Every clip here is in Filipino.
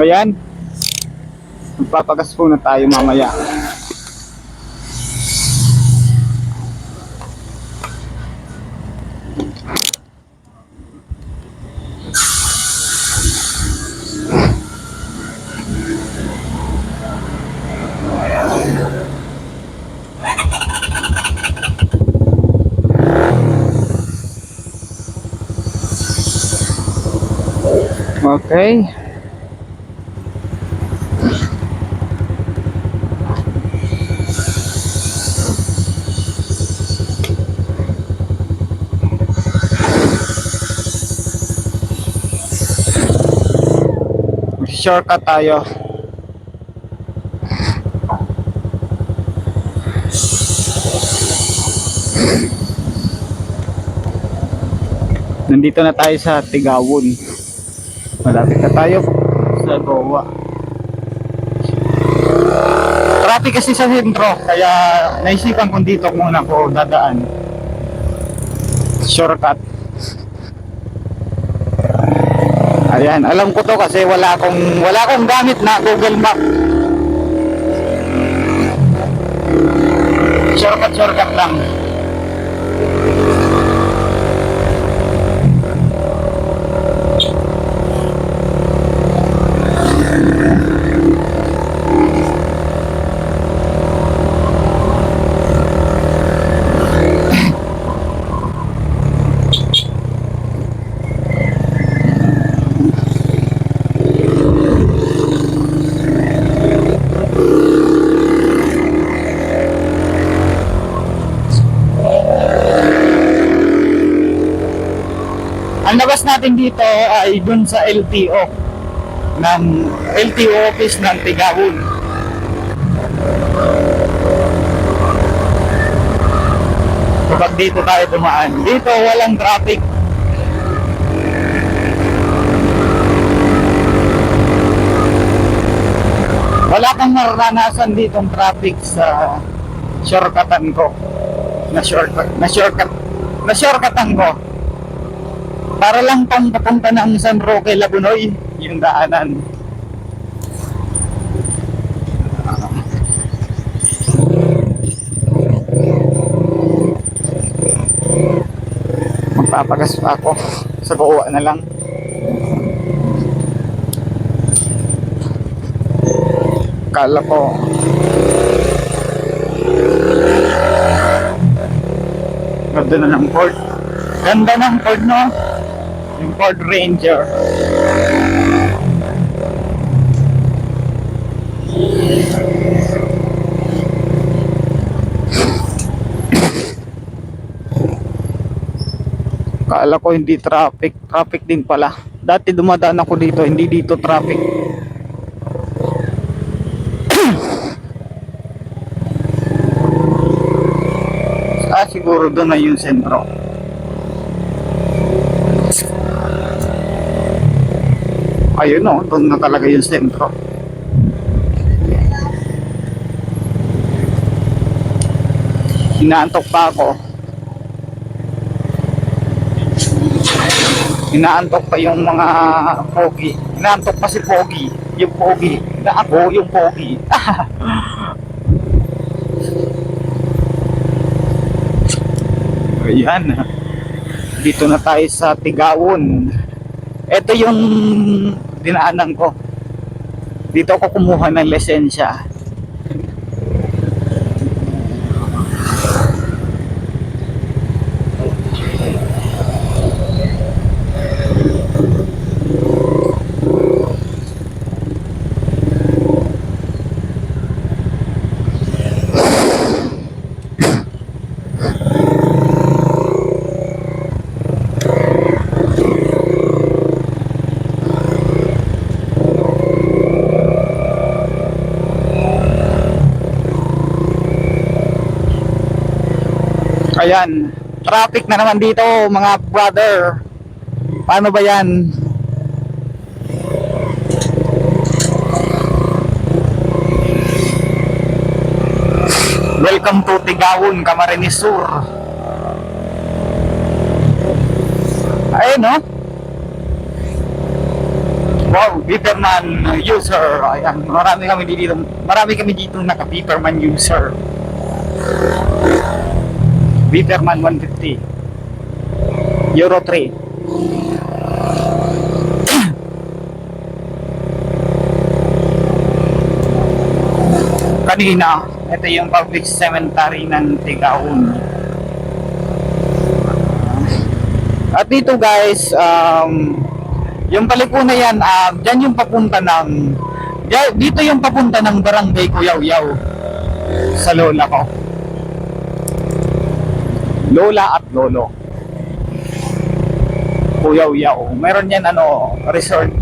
Ayan, magpapagas po na tayo mamaya. Okay. Shortcut tayo. Nandito na tayo sa Tigawon. Malapit na tayo sa Goa. Traffic kasi sa sentro, kaya naisipan kong dito muna ko dadaan. Shortcut. Ayan, alam ko to kasi wala akong gamit na Google Map. Shortcut lang. Ang labas natin dito ay dun sa LTO office ng Tigawon. Kapag dito tayo dumaan, dito walang traffic. Wala kang maranasan ditong traffic sa shortcutan ko. Na shortcutan ko. Para lang pang papunta ng San Roque, Lagunoy, yung daanan. Magpapagas pa ako sa Goa na lang. Kala ko ganda na ng Ford. Ganda ng Ford, no? Yung Ford Ranger. Kala ko hindi traffic din pala. Dati dumadaan ako dito, hindi dito traffic. Siguro doon na yung sentro. Ayun, no, doon na talaga yung sentro. Inaantok pa ako. Inaantok pa yung mga pogi. Inaantok pa si Pogi. Yung Pogi. Na ako yung Pogi. Ayan. Dito na tayo sa Tigawon. Ito yung dinaanan ko. Dito ako kumuha ng lisensya. Ayan, traffic na naman dito mga brother. Paano ba yan? Welcome to Tigawon, Camarines Sur. Ayun, no? Wow, Beaverman user. Ayan, marami kami dito naka Beaverman user. Beaverman 150. Euro 3. Kanina, ito yung public cemetery ng Tigaon. At dito guys, yung paliko na yan, dyan yung papunta ng, dito yung papunta ng barangay Kuyaw-Yaw sa lola ko. Lola at lolo. Kuyaw-Yaw. Meron yan resort.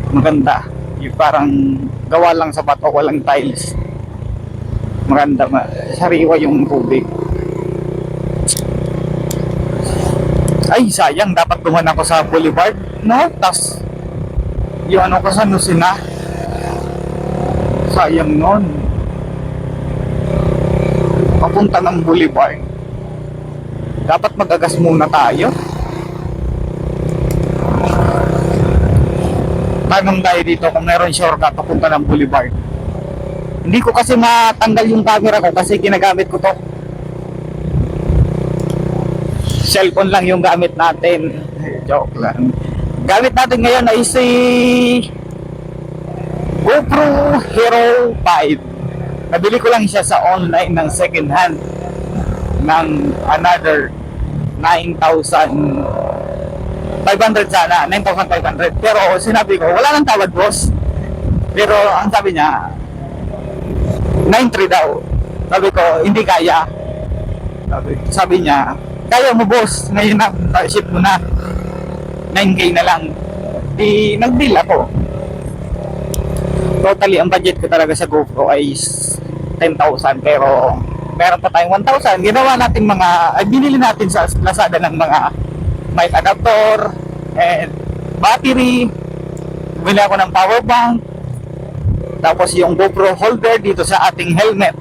Maganda. Yung parang gawa lang sa bato, walang tiles. Maganda, sariwa yung tubig. Ay, sayang, dapat duman ako sa Boulevard, no? Tas yung ko sa Nusina. Sayang nun. Papunta ng Boulevard. Dapat magagas muna tayo. Tanong tayo dito kung meron shortcut papunta ng Boulevard. Hindi ko kasi matanggal yung camera ko kasi ginagamit ko to. Cellphone lang yung gamit natin. Joke lang. Gamit natin ngayon ay si GoPro Hero 5. Nabili ko lang siya sa online ng second hand ng another 9,500 sana, 9,500. Pero sinabi ko, wala nang tawad boss. Pero ang sabi niya, 9,300 daw. Sabi ko, hindi kaya. Sabi niya, kaya mo boss, ngayon na, ship mo na. 9K na lang. Di, nag-deal ako. Totally, ang budget ko talaga sa GoPro ay 10,000. Pero, meron pa tayong 1,000. Ginawa natin binili natin sa Lazada ng mga mic adapter and battery. Bumili ako ng power bank. Tapos yung GoPro holder dito sa ating helmet.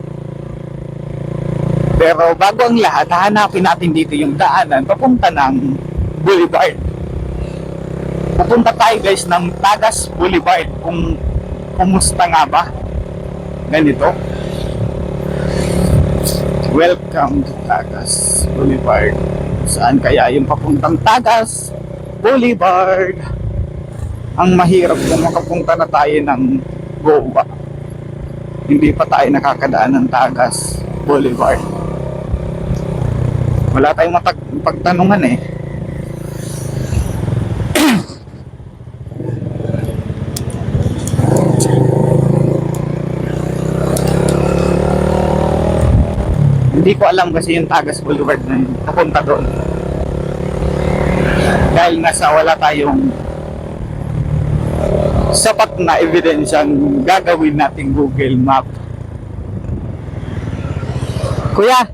Pero bago ang lahat, hahanapin natin dito yung daanan papunta ng Boulevard. Pupunta tayo guys ng Tagas Boulevard. Kung kumusta nga ba ganito. Welcome to Tagas Boulevard. Saan kaya yung papuntang Tagas Boulevard? Ang mahirap kung makapunta na tayo ng Goa. Hindi pa tayo nakakadaan ng Tagas Boulevard. Wala tayong pagtanungan eh. Hindi ko alam kasi yung Tagas Boulevard na napunta doon. Dahil nasa wala tayong sapat na ebidensyang gagawin nating Google Map. Kuya,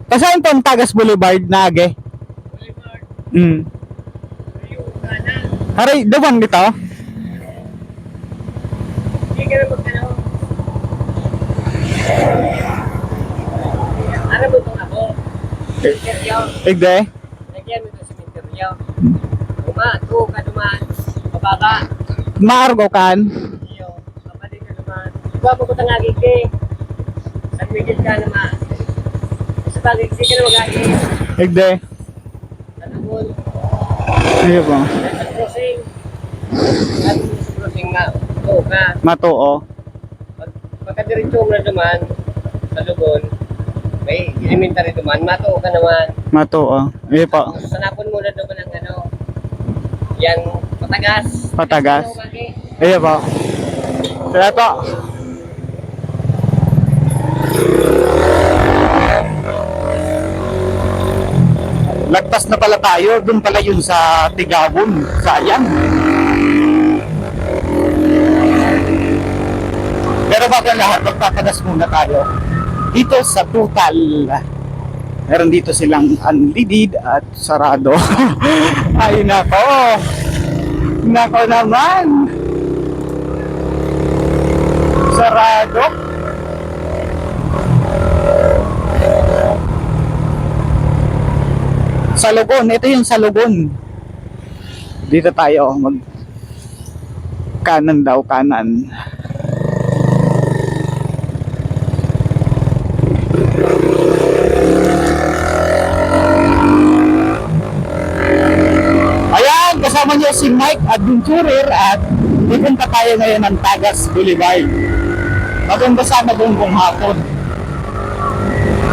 kasaan po ang Tagas Boulevard na age? Boulevard? Haray, doon dito? Hindi ka na magkano. Ano ba itong ako? Cemeteryo. Igde? Nagyan mo ito cemeteryo. Ito ka dumaan. Bababa. Maargo kan? Iyo. Kapali ka dumaan. Iba mo ko tangagig eh. Sa midit ka naman. Sa bagay, hindi ka na mag-agig. Igde? Sa nabon. Iyo ba? Sa crossing. At sa crossing nga. Ito ka. Matoo. Pagkadiretso mo na dumaan. Sa lubon. May elementary duman, mato ka naman. Mato, Iyo po. Sanapon muna naman ang yan, patagas. Patagas. Iyo po. Kaya po. Lagpas na pala tayo, doon pala yun sa Tigawon. Sayang. Pero bago lahat, magpapagas muna tayo. Dito sa Total, meron dito silang unleaded at sarado. Ay nako, nako naman, sarado. Salugon, ito yung Salugon. Dito tayo Kanan daw, kanan. Ayan, kasama niyo si Mike Adventurer at pupunta tayo ngayon ng Tagas Boulevard. Maganda sana doon kung hapon.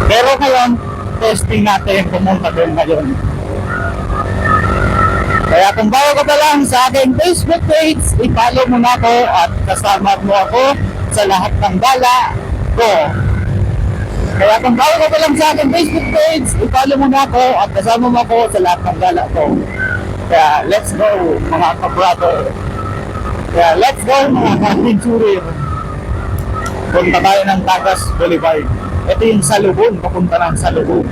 Pero ngayon, testing natin pumunta doon ngayon. Kaya kung bago ka pa lang sa aking Facebook page, i-follow mo na ako at kasama mo ako sa lahat ng gala ko. Kaya kung bago ka pa lang sa aking Facebook page, i-follow mo na ako at kasama mo ako sa lahat ng gala ko. Kaya let's go mga ka-brother. Kaya let's go mga ka-adventurer. Punta tayo ng Tagas Boulevard. Ito yung Salubong, papunta ng Salubong.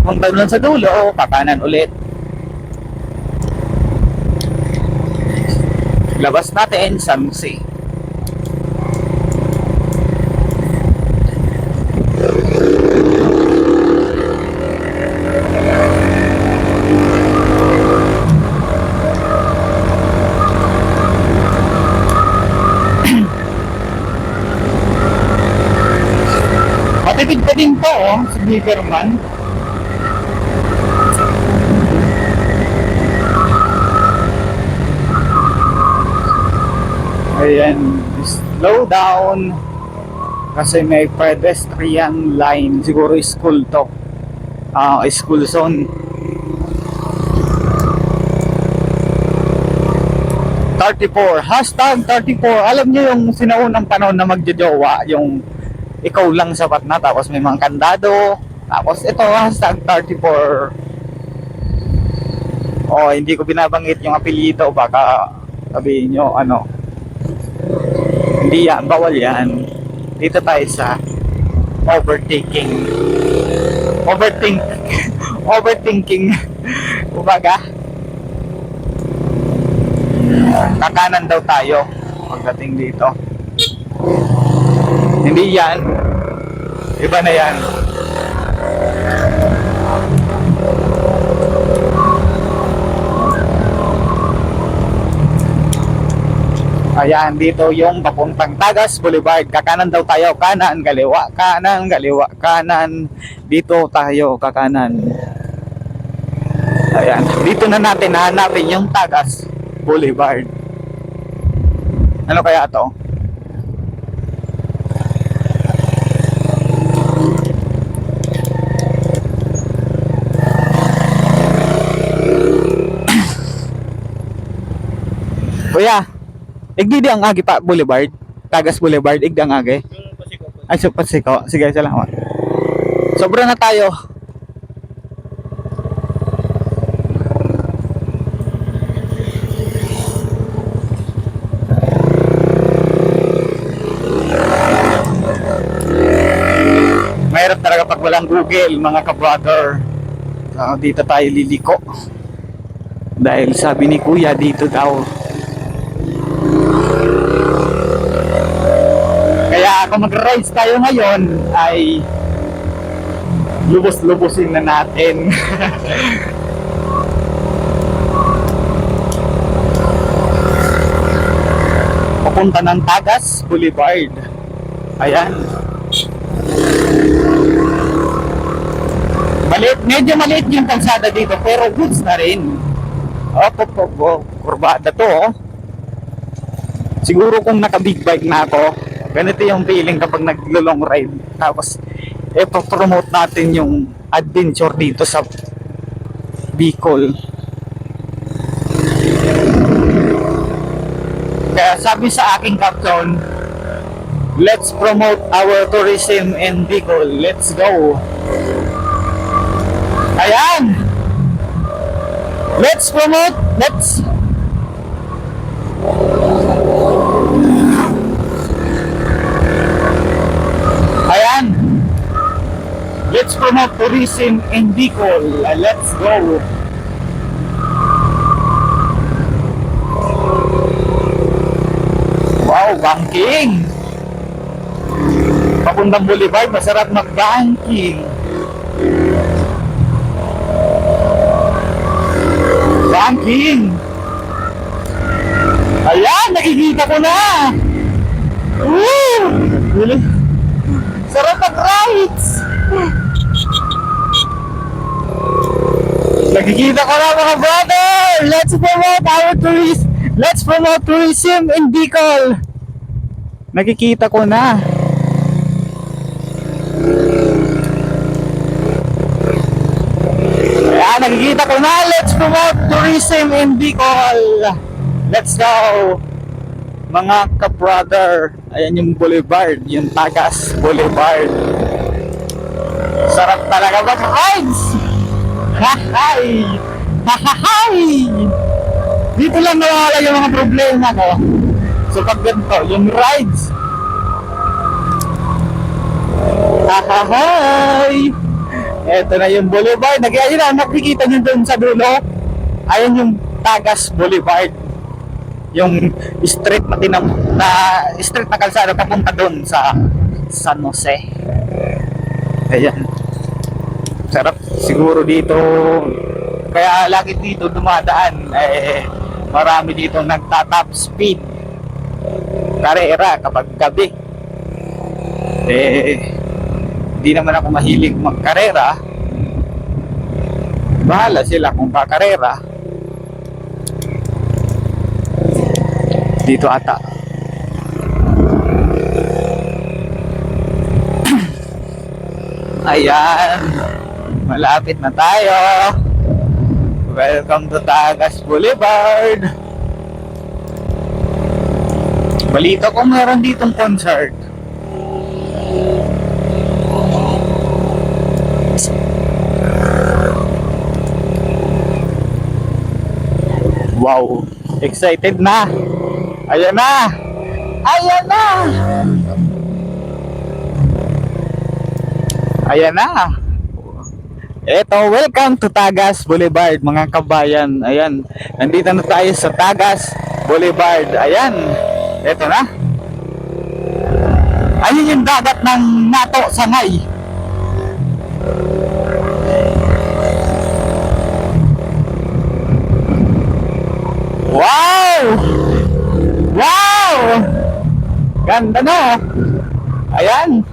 Punta lang sa dulo, kakanan ulit. Labas natin sa Musi. Matipid ka din po, si Biberman. Ayan, slow down kasi may pedestrian line, siguro school to, school zone. 34, hashtag 34. Alam niyo yung sinaunang panahon na magjojowa, yung ikaw lang sapat na, tapos may mga kandado, tapos ito hashtag 34. Hindi ko binabanggit yung apelyido, baka sabihin nyo ano. Hindi yan, bawal yan. Dito tayo sa overthinking. Overthinking. Umaga. Kakanan daw tayo pagdating dito. Hindi yan. Iba na yan. Ayan, dito yung papuntang Tagas Boulevard. Kakanan daw tayo, kanan, kaliwa, kanan, kaliwa, kanan. Dito tayo, kakanan. Ayan, dito na natin hahanapin yung Tagas Boulevard. Ano kaya to? Kuya, igdi ang agi pa Boulevard, Tagas Boulevard, igdi ang agi. Ay, so Pasiko. Sige, salamat. Sobra na tayo. Mahirap talaga pag walang Google, mga ka-brother. Dito tayo liliko. Dahil sabi ni Kuya, dito daw. Kaya kung mag-rise tayo ngayon ay lubos-lubosin na natin. Papunta ng Tagas Boulevard. Ayan. Medyo maliit yung kalsada dito pero goods na rin. Kurbada to. Siguro kung naka-big bike na ako, ganito yung feeling kapag nag-long ride. Tapos, ipopromote natin yung adventure dito sa Bicol. Kaya sabi sa aking caption, let's promote our tourism in Bicol. Let's go. Ayan! Let's promote, let's... Ayan. Let's promote tourism in Bicol. Let's go. Wow, banking. Papuntang Boulevard, masarap mag-banking. Banking! Ayan, nakikita ko na! Woo! Really? Sarap ang rides! Nakikita ko na mga brother! Let's promote tourism in Bicol! Nakikita ko na. Ayan, nakikita ko na. Let's promote tourism in Bicol. Let's go. Mga ka-brother. Ayan yung boulevard. Yung Tagas Boulevard. Sarap talaga mag-rides. Hahay. Hahay. Dito lang nawala yung mga problema ko. So pag ganito, yung rides. Hahay. Ito na yung boulevard. Ayun na, nakikita nyo dun sa dulo. Ayun yung Tagas Boulevard. Yung street street na kalsada papunta dun sa San Jose. Ayan. Sarap siguro dito. Kaya lagi dito dumadaan. Marami dito nagta-top speed. Karera kapag gabi. Hindi naman ako mahilig magkarera. Bahala sila kung kakarera. Dito ata. Ayan. Malapit na tayo. Welcome to Tagas Boulevard. Balita ko meron ditong concert. Wow, excited na. Ayan na. Ayan na. Ayan na. Eto, welcome to Tagas Boulevard mga kabayan. Ayan, nandito na tayo sa Tagas Boulevard. Ayan, eto na. Ayun yung dagat ng Nato Sangay. Wow! Wow! Ganda no? Ayan,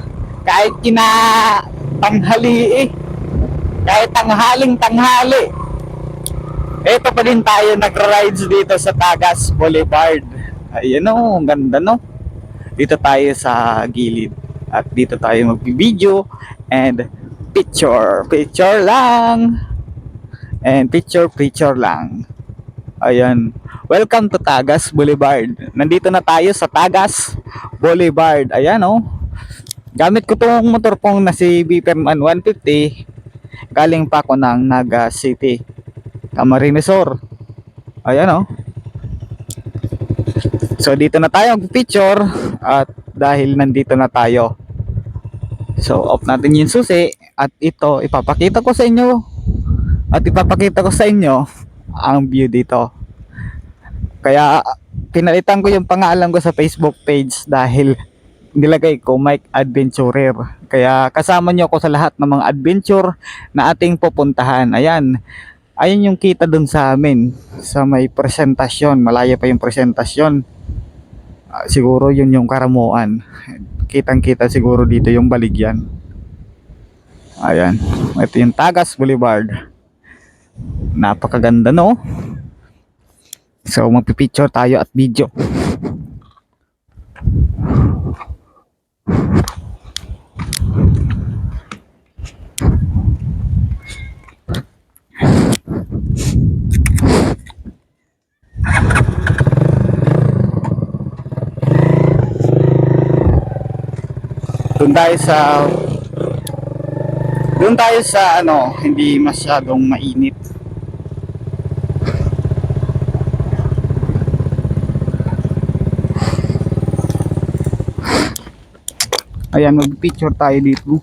kahit tanghali kahit tanghali, eto pa din tayo nagra-rides dito sa Tagas Boulevard. Ayan o, ganda no? Dito tayo sa gilid at dito tayo mag-video and picture lang and picture lang. Ayan, welcome to Tagas Boulevard. Nandito na tayo sa Tagas Boulevard. Ayan o, gamit ko tong motor pong na si Biperman 150. Galing pa ako ng Naga City, Camarines Sur. Ayan o. So dito na tayo mag-picture at dahil nandito na tayo. So off natin yung susi at ito ipapakita ko sa inyo. At ipapakita ko sa inyo ang view dito. Kaya pinalitan ko yung pangalan ko sa Facebook page dahil nilagay ko Mike Adventurer. Kaya kasama nyo ako sa lahat ng mga adventure na ating pupuntahan. Ayan. Ayun yung kita dun sa amin. Sa may presentasyon. Malaya pa yung presentasyon. Siguro yun yung Karamuan. Kitang kita siguro dito yung Baligyan. Ayan. Ito yung Tagas Boulevard. Napakaganda no? So magpipicture tayo at video. Doon tayo sa ano, hindi masyadong mainit. Ayan, mag-picture tayo dito.